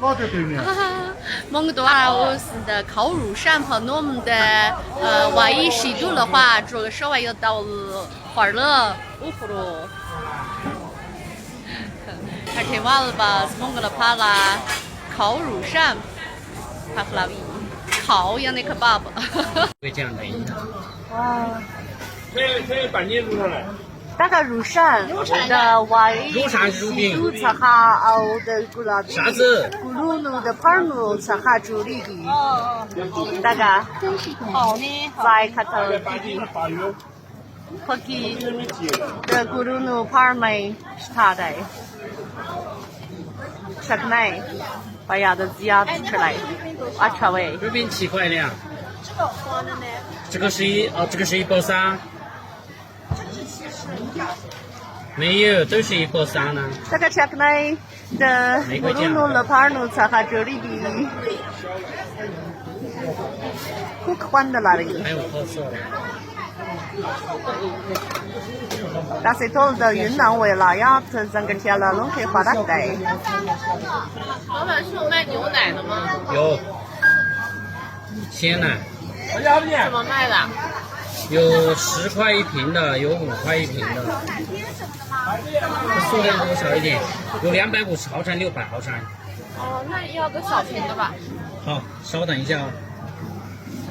老在对面。蒙多尔斯的烤乳扇和我们的万一湿度的话，这个稍微要到花了5度。而且完了吧，蒙个了怕啦，烤乳扇，帕夫拉维，烤样的可爸爸。会这样的。哇。这半年入上来。大概乳扇的万一乳扇是乳饼。湿度擦哈熬的古拉比。啥子？咕噜努的盘努擦哈助力的。大概。好呢。在卡头弟弟。可给的咕噜努盘没是他的。啥个奶？把牙的鸡鸭吃来，啊，吃喂。乳饼7块2。这个是1包3。没有，都是1包3呢。这个啥个奶的咕噜努了盘努擦哈助力的。不宽的那里。还有好吃的。但是头的云南味辣呀，整个天了拢可以花得带。老板是有卖牛奶的吗？有。鲜奶。怎么卖的？有10块1瓶的，有5块1瓶的。数量多少一点？有250毫升、600毫升。哦，那要个小瓶的吧。好，稍等一下啊。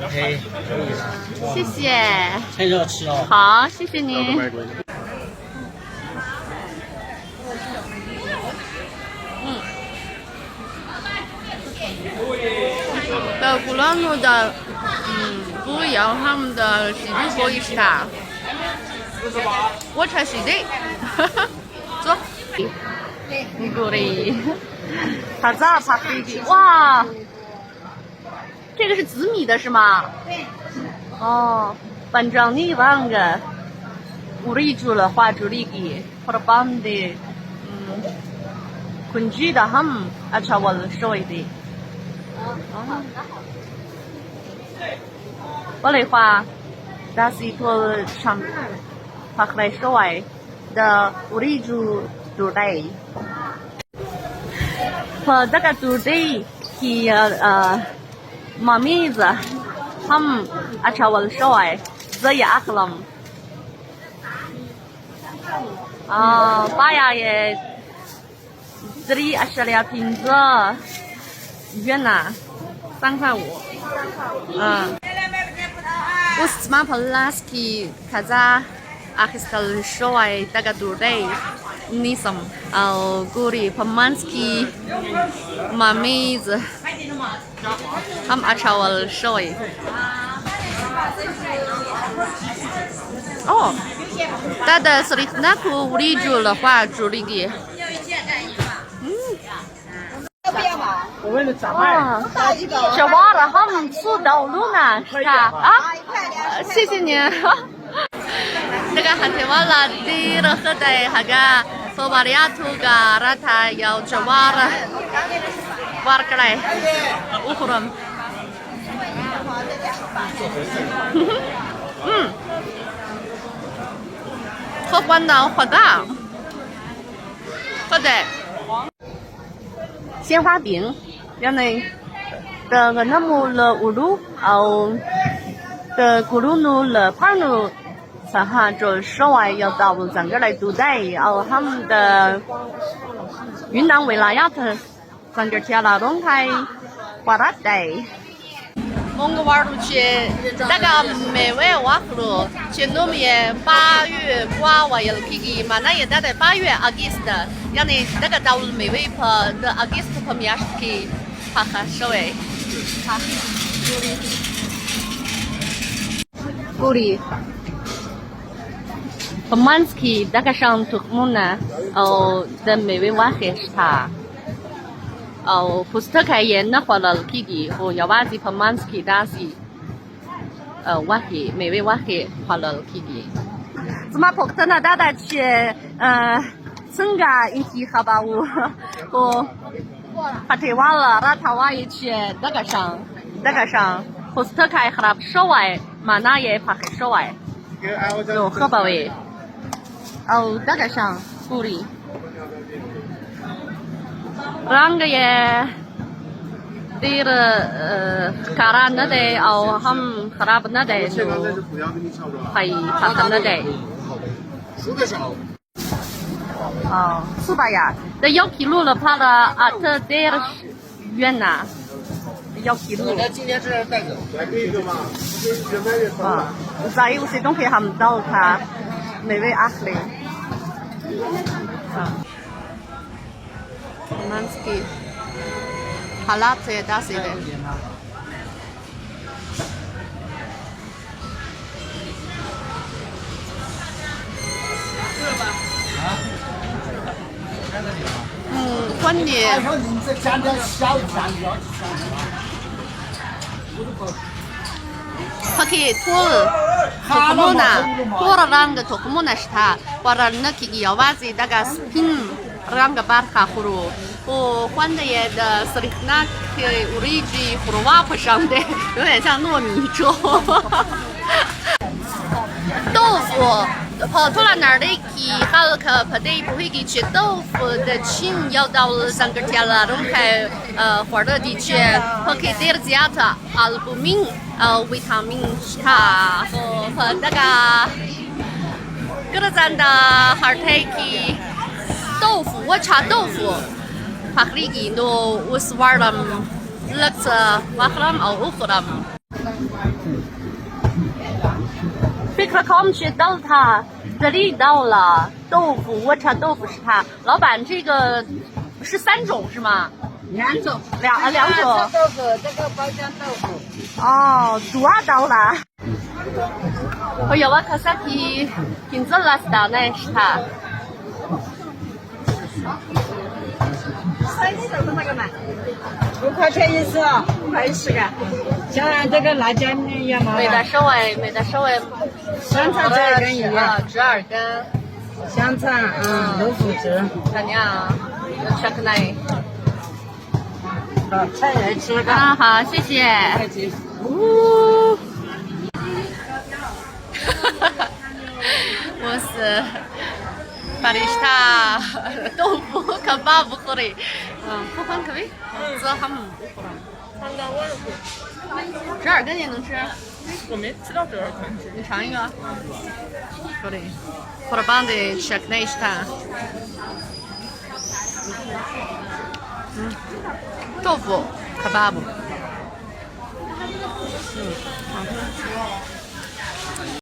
OK， 可以了。谢谢。趁热吃哦。好，谢谢您。的古兰路的，不要他们的习俗可以是他。我才是的。走。过来。他咋爬飞机？哇！这个是紫米的是吗？对。哦，反正你忘个，屋里住了花住里给，或者帮的，昆居的很，而且我说一的。哦。我来话，但是托上，他来说来的屋里住的，和这个住的去妈咪子，他们而且我说来，这也可能，爸呀也，这里22瓶子，越南3块5。我是马普拉斯基，卡扎阿克斯特说来大概多day，你什么古里普曼斯基，妈咪子。他们阿超我说诶，哦，他的是那个屋里住的话，住里的，我问你咋卖？这娃了，他们吃道路呢，是吧？啊，谢谢您。这个汉天娃了，第二个在那个托巴利亚图个拉塔要这娃了。玩过来，5块钱。好管到好大，好的。鲜花饼，原来的个那么了乌鲁，的咕噜努了盘努，啥哈就稍微要到整个来都带，他们的云南味辣呀特。整个天了，拢开花大带。蒙个玩儿去，那个美味瓦葫芦，去我们也8月瓜娃也去给嘛，那也得在8月August，让你那个到美味坡的August坡面去，哈哈，稍微，哈，古里。Pomansky 那个上土木呢，的美味瓦还是他。普斯特开业那话了，皮的和要瓦子 Pomansky 但是瓦黑美味瓦黑话了皮的。怎么跑到那大大去增加一起好吧我和把台湾了，那台湾也去那个上普斯特开和他稍微嘛那也怕很稍微，就好吧喂，那个上鼓励。两个也 دير كارا ندي أو هم خراب ندي خي خاطر ندي 哦，是吧呀？那要皮路了，怕了啊，这得远呐，要皮路。今天是带走。啊，在有些东西还没到他，没为阿里。啊，Manski，好啦，这也打谁的？观点。Pakai tool tokumuna, ranga tokumuna shta, para naki yawazi daga spin ranga barka huru. O 换的也的 sriknak urigi huruwa 上的，有点像糯米粥。豆腐。跑出了哪儿的去？还有可不得不会给吃豆腐的亲要到了三个天了，然后活的的确不给点儿加的阿尔布明维他命它和那个各咱的还太去豆腐，我查豆腐，帕克里给都我是玩了，那个瓦克拉姆奥乌克拉姆。贝克康学到他这里到了豆腐，我查豆腐是他老板，这个是3种是吗？2种，两种。豆腐，这个包浆豆腐。哦，主要到了。我要我看啥去品质了是到呢是他。30的那个买，5块钱一只，5块10个。像俺这个辣椒面一样嘛。没得收哎，没得收哎。香肠这根一样，折2根。香肠，豆腐汁。怎样？check 来。好，菜来吃个。啊，好，谢谢。呜。我是。巴里斯塔豆腐可巴不可以，不换可以，这他们不可能。3到5。12根也能吃？我没吃到12根。你尝一个。可以。或者帮的吃那一下。豆腐可巴不。好吃。